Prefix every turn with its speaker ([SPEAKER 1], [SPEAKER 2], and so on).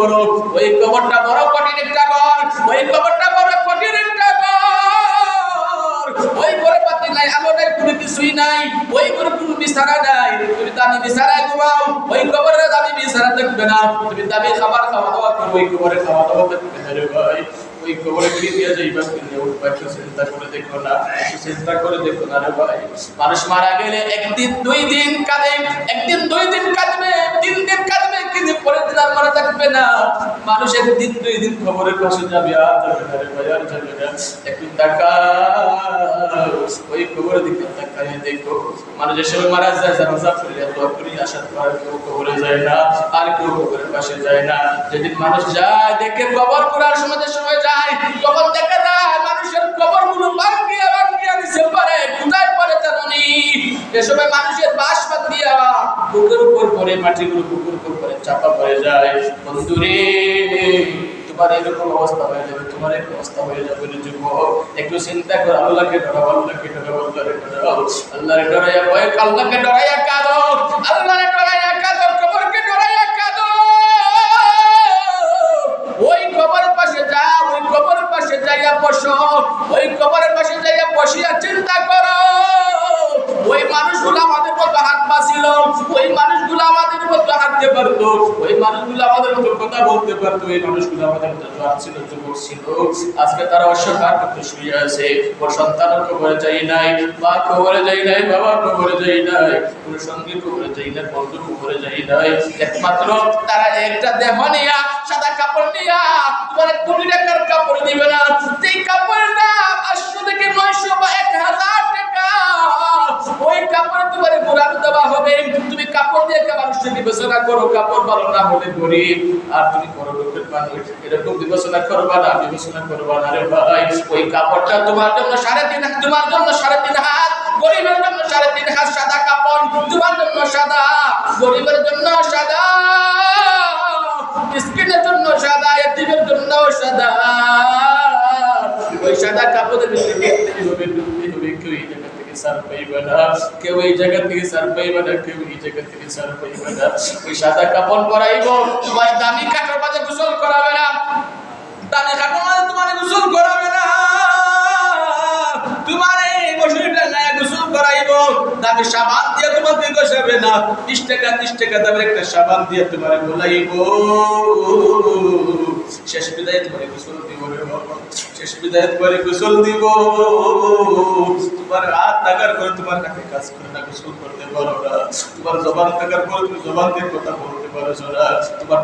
[SPEAKER 1] করো। ওই কবরটা বড় কঠিন একটা ঘর, ওই কবরটা বড় কঠিন একটা ঘর। ওই ঘরে পাতি নাই, আলো নাই, কোনো কিছুই নাই। ওই ঘরে কোনো বিছানা নাই, তুমি দামি বিছানায় ঘুমাও। ওই কবরের দামি বিছানা থাকবে না, তুমি দামি খাবার খাওয়া দাওয়া করো। ওই কবরে খাওয়া দাওয়া থাকবে না রে ভাই। ওই কবরে কি দিয়ে যাইবা, কি দিয়ে উঠবা, একটু চিন্তা করে দেখো না, একটু চিন্তা করে দেখো না রে ভাই। মানুষ মারা গেলে একদিন দুই দিন কাঁদে, একদিন দুই দিন কাঁদবে, 3 দিন কাঁদবে, কিন্তু পরের দিন আর মারা থাকবে না। মানুষ একদিন দুই দিন কবরের পাশে যাবে, আর যাবে না রে ভাই, আর যাবে না। একটু তাকাও, ওই কবরের দিকে তাকায় দেখো। মানুষের সময় মারা যায়, জানাজা পড়ে দোয়া করি, আসার পর কেউ কবরে যায় না, আর কেউ কবরের পাশে যায় না। যেদিন মানুষ যায় দেখে কবর করার সময় যায়, তখন দেখা যায় মানুষের কবরগুলো ভাঙ্গিয়া ভাঙ্গিয়া নিচে পড়ে, কোথায় পড়ে জানি। এ সময় মানুষের বাস বাঁধিয়া বুকের উপর পড়ে, মাটিগুলো বুকের উপর পড়ে চাপা পড়ে যায়। বন্ধুরে, তোমার এরকম অবস্থা হয়ে যাবে, তোমার এরকম অবস্থা হয়ে যাবে রে যুবক। একটু চিন্তা করো, আল্লাহকে ডরাও, আল্লাহকে ডরাও, আল্লাহকে ডরাও, আল্লাহকে ডরাইয়া ভয়, আল্লাহকে ডরাইয়া কাঁদো, আল্লাহকে ডরাইয়া কাঁদো, কবরকে ডরাইয়া কাঁদো। ওই কবরের পাশে যাও, ওই কবরের পাশে যাইয়া বসো, ওই কবরের পাশে যাইয়া বসিয়া চিন্তা করো। ওই মানুষগুলো আমাদের মতো হাত বাঁচিল, ওই মানুষগুলো আমাদের মতো হাঁটতে পারতো, ওই মানুষগুলো আমাদের মতো কথা বলতে পারতো, ওই মানুষগুলো আমাদের মতো জোয়ান ছিল, যুবক ছিল। আজকে তারা অসহায় করতে শুয়ে আছে। ওর সন্তানও কবরে যাই নাই, মা কবরে যাই নাই, বাবা কবরে যাই নাই, কোনো সঙ্গী কবরে যাই নাই, বন্ধু কবরে যাই নাই। একমাত্র তারা একটা দেহ নিয়া, সাদা কাপড় নিয়া, তোমার 20 টাকার কাপড় দিবে না, সেই কাপড়ের দাম 800 থেকে 900 বা 1000 টাকা। ওই কাপড়ে তোমার গোলাম দেওয়া হবে। তুমি কাপড় দিয়ে একটা মানুষের বিবেচনা করো, কাপড় ভালো না হলে গরিব, আর তুমি বড় লোকের মানুষ, এরকম বিবেচনা করবা না, বিবেচনা করবা না রে ভাই। ওই কাপড়টা তোমার জন্য 3.5 হাত, তোমার জন্য 3.5 হাত, গরিবের জন্য 3.5 হাত সাদা কাপড়, তোমার জন্য সাদা, গরিবের জন্য সাদা, মিসকিনের জন্য সাদা, এতিমের জন্য সাদা। ওই সাদা কাপড়ের ভিতরে দেখতে হবে, ঢুকতে হবে, কেউ এই জায়গা থেকে সার পাইবে না, কেউ এই জায়গা থেকে সার পাইবে না, কেউ এই জায়গা থেকে সার পাইবে না। ওই সাদা কাপড় পরাইব, তোমার দামি কাপড় মাঝে গোসল করাবে না, দামি কাপড় মাঝে তোমার গোসল করাবে না, তোমার এই বসুরিটা না গোসল করাইব, দামি সাবান দিয়ে তোমাকে গোসাবে না, 20 টাকা 30 টাকা দামের একটা সাবান দিয়ে তোমার গোলাইব। শেষ বিদায় তোমার গোসল দিব রে বাবা, শেষ বিদায় তোমার গোসল দিব। তোমার হাত থাকার পরে তোমার কাছে কাজ করে না, গোসল করতে পারো না। তোমার জবান থাকার পরে তুমি জবান দিয়ে কথা বলতে পারো না। তোমার